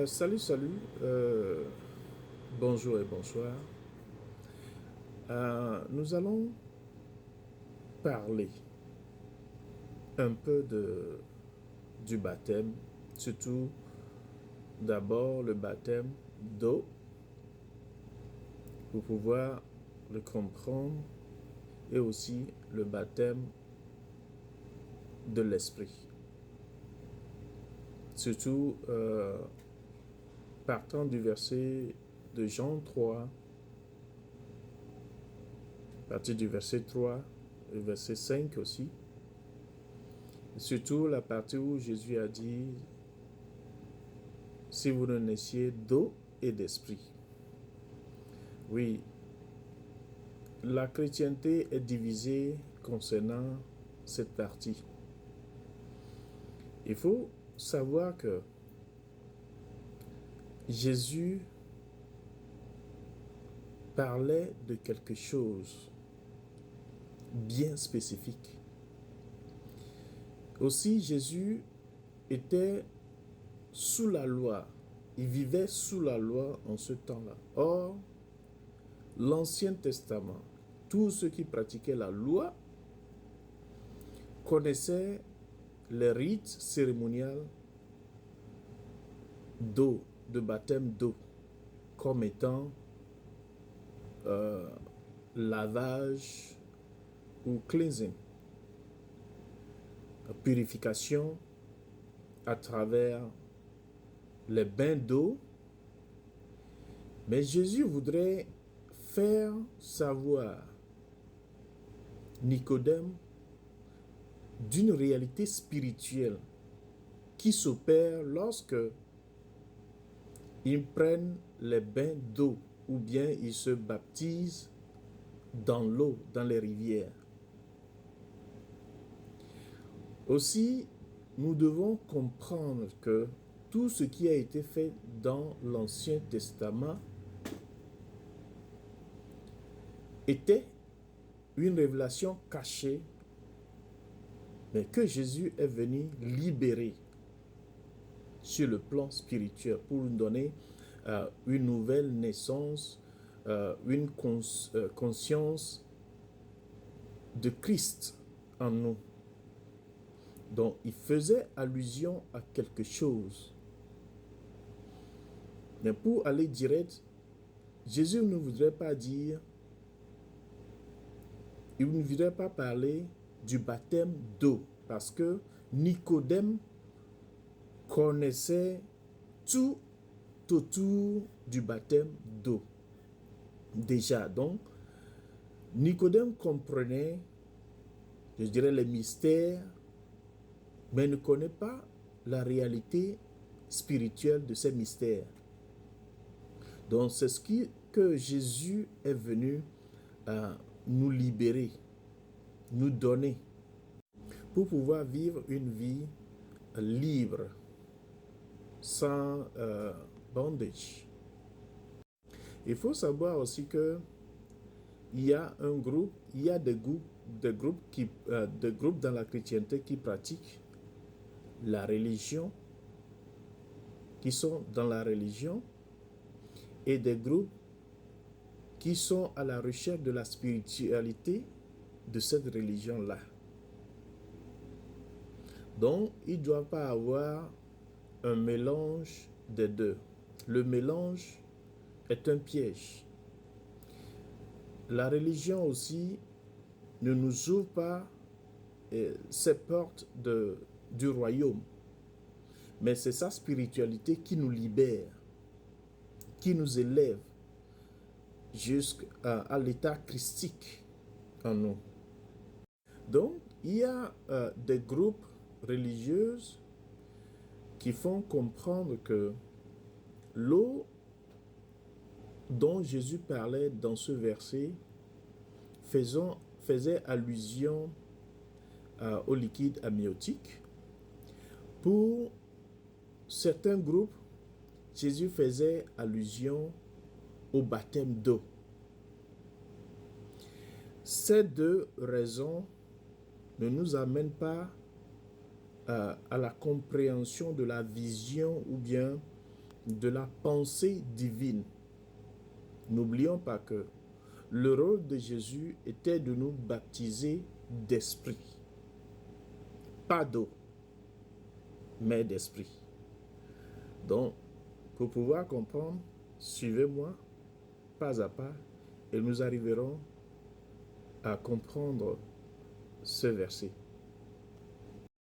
Salut. Bonjour et bonsoir. Nous allons parler un peu du baptême, surtout d'abord le baptême d'eau, pour pouvoir le comprendre, et aussi le baptême de l'esprit. Surtout partant du verset de Jean 3, à partir du verset 3 et verset 5 aussi. Surtout la partie où Jésus a dit: si vous ne naissiez d'eau et d'esprit. Oui, la chrétienté est divisée concernant cette partie. Il faut savoir que Jésus parlait de quelque chose bien spécifique. Aussi, Jésus était sous la loi. Il vivait sous la loi en ce temps-là. Or, l'Ancien Testament, tous ceux qui pratiquaient la loi connaissaient les rites cérémoniels d'eau, de baptême d'eau, comme étant lavage ou cleansing, purification à travers les bains d'eau. Mais Jésus voudrait faire savoir Nicodème d'une réalité spirituelle qui s'opère lorsque ils prennent les bains d'eau ou bien ils se baptisent dans l'eau, dans les rivières. Aussi, nous devons comprendre que tout ce qui a été fait dans l'Ancien Testament était une révélation cachée, mais que Jésus est venu libérer sur le plan spirituel pour nous donner une nouvelle naissance, une conscience de Christ en nous. Donc, il faisait allusion à quelque chose. Mais pour aller direct, Jésus ne voudrait pas dire, il ne voudrait pas parler du baptême d'eau, parce que Nicodème connaissait tout autour du baptême d'eau. Déjà, donc, Nicodème comprenait, je dirais, les mystères, mais ne connaît pas la réalité spirituelle de ces mystères. Donc, c'est ce que Jésus est venu nous libérer, nous donner, pour pouvoir vivre une vie libre, sans bondage. Il faut savoir aussi que il y a un groupe, il y a des groupes dans la chrétienté qui pratiquent la religion, qui sont dans la religion, et des groupes qui sont à la recherche de la spiritualité de cette religion-là. Donc, il ne doit pas avoir un mélange des deux. Le mélange est un piège. La religion aussi ne nous ouvre pas ces portes du royaume, mais c'est sa spiritualité qui nous libère, qui nous élève jusqu'à l'état christique en nous. Donc, il y a des groupes religieux qui font comprendre que l'eau dont Jésus parlait dans ce verset faisait allusion au liquide amniotique. Pour certains groupes, Jésus faisait allusion au baptême d'eau. Ces deux raisons ne nous amènent pas à la compréhension de la vision ou bien de la pensée divine. N'oublions pas que le rôle de Jésus était de nous baptiser d'esprit. Pas d'eau, mais d'esprit. Donc, pour pouvoir comprendre, suivez-moi pas à pas et nous arriverons à comprendre ce verset.